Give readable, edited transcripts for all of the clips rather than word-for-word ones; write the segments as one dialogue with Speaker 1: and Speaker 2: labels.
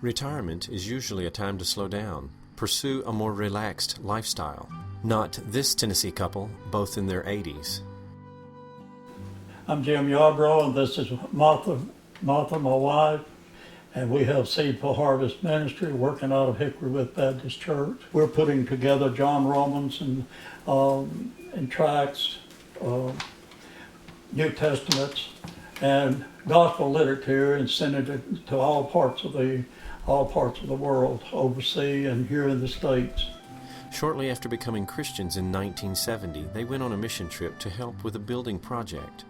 Speaker 1: Retirement is usually a time to slow down, pursue a more relaxed lifestyle. Not this Tennessee couple, both in their 80s.
Speaker 2: I'm Jim Yarbrough, and this is Martha, my wife, and we have Seed for Harvest Ministry working out of Hickory With Baptist Church. We're putting together John Romans and tracts, New Testaments, and gospel literature, and sending it to all parts of the world, overseas and here in the States.
Speaker 1: Shortly after becoming Christians in 1970, they went on a mission trip to help with a building project.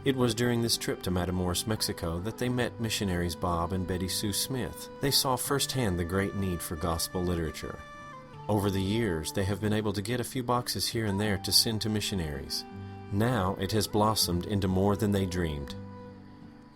Speaker 1: It was during this trip to Matamoros, Mexico, that they met missionaries Bob and Betty Sue Smith. They saw firsthand the great need for gospel literature. Over the years, they have been able to get a few boxes here and there to send to missionaries. Now it has blossomed into more than they dreamed.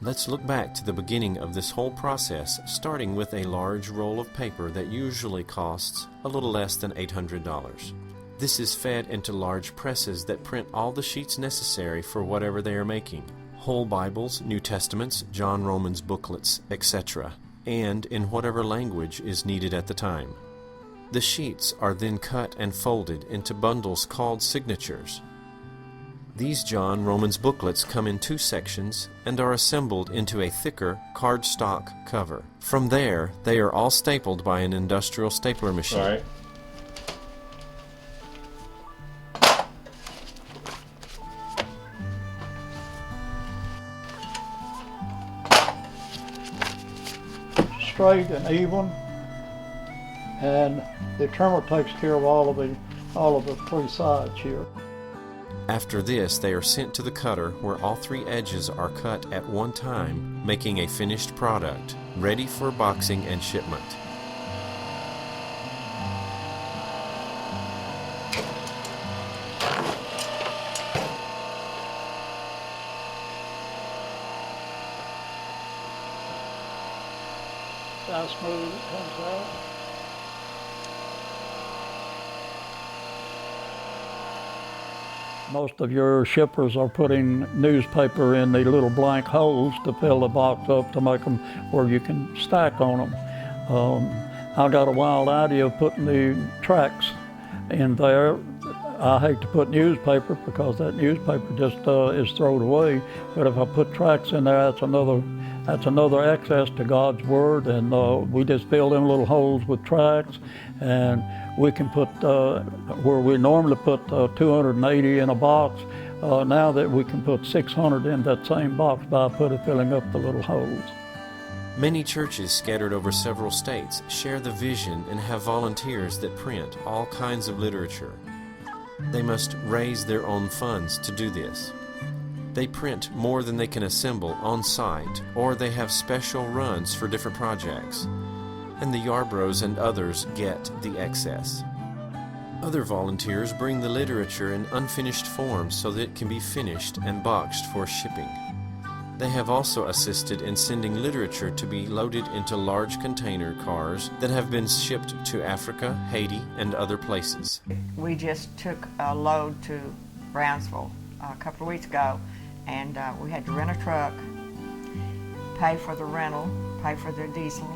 Speaker 1: Let's look back to the beginning of this whole process, starting with a large roll of paper that usually costs a little less than $800. This is fed into large presses that print all the sheets necessary for whatever they are making. Whole Bibles, New Testaments, John Romans booklets, etc., and in whatever language is needed at the time. The sheets are then cut and folded into bundles called signatures. These John Romans booklets come in 2 sections and are assembled into a thicker cardstock cover. From there, they are all stapled by an industrial stapler machine.
Speaker 3: All right.
Speaker 2: Straight and even, and the trimmer takes care of all of the 3 sides here.
Speaker 1: After this, they are sent to the cutter where all 3 edges are cut at one time, making a finished product, ready for boxing and shipment.
Speaker 2: How smooth it comes out. Most of your shippers are putting newspaper in the little blank holes to fill the box up to make them where you can stack on them. I got a wild idea of putting the tracts in there. I hate to put newspaper because that newspaper just is thrown away, but if I put tracts in there, that's another access to God's Word, and we just fill them little holes with tracts, and we can put, where we normally put 280 in a box, now that we can put 600 in that same box by filling up the little holes.
Speaker 1: Many churches scattered over several states share the vision and have volunteers that print all kinds of literature. They must raise their own funds to do this. They print more than they can assemble on site, or they have special runs for different projects, and the Yarbroughs and others get the excess. Other volunteers bring the literature in unfinished form so that it can be finished and boxed for shipping. They have also assisted in sending literature to be loaded into large container cars that have been shipped to Africa, Haiti, and other places.
Speaker 4: We just took a load to Brownsville a couple of weeks ago, and we had to rent a truck, pay for the rental, pay for the diesel,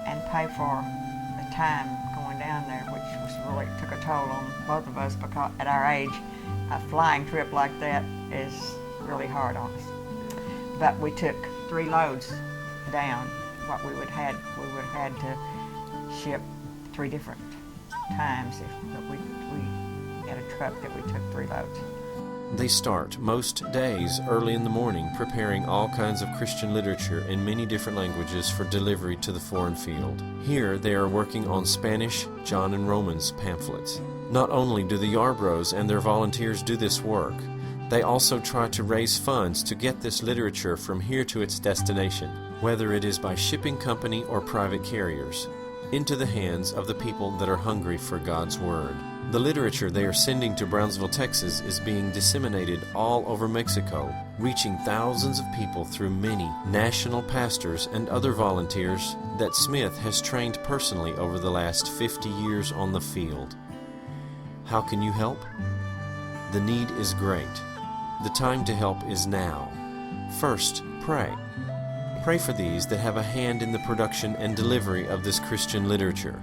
Speaker 4: and pay for the time going down there, which really took a toll on both of us because at our age, a flying trip like that is really hard on us. But we took 3 loads down. What we would have had to ship 3 different times if we had a truck that we took 3 loads.
Speaker 1: They start most days early in the morning preparing all kinds of Christian literature in many different languages for delivery to the foreign field. Here they are working on Spanish, John and Romans pamphlets. Not only do the Yarbroughs and their volunteers do this work, they also try to raise funds to get this literature from here to its destination, whether it is by shipping company or private carriers, into the hands of the people that are hungry for God's Word. The literature they are sending to Brownsville, Texas is being disseminated all over Mexico, reaching thousands of people through many national pastors and other volunteers that Smith has trained personally over the last 50 years on the field. How can you help? The need is great. The time to help is now. First, pray. Pray for these that have a hand in the production and delivery of this Christian literature.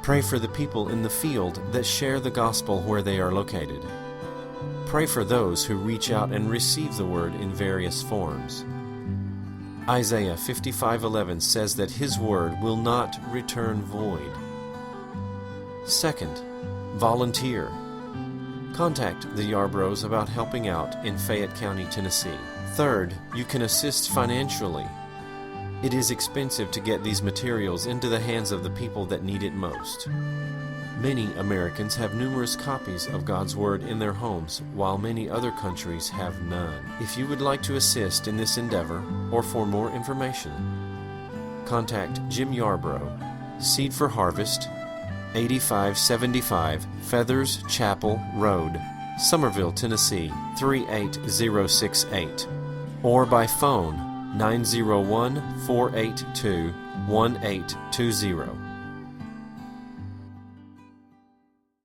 Speaker 1: Pray for the people in the field that share the gospel where they are located. Pray for those who reach out and receive the word in various forms. Isaiah 55:11 says that His word will not return void. Second, volunteer. Contact the Yarbroughs about helping out in Fayette County, Tennessee. Third, you can assist financially. It is expensive to get these materials into the hands of the people that need it most. Many Americans have numerous copies of God's Word in their homes, while many other countries have none. If you would like to assist in this endeavor, or for more information, contact Jim Yarbrough, Seed for Harvest, 8575 Feathers Chapel Road, Somerville, Tennessee 38068, or by phone 901-482-1820.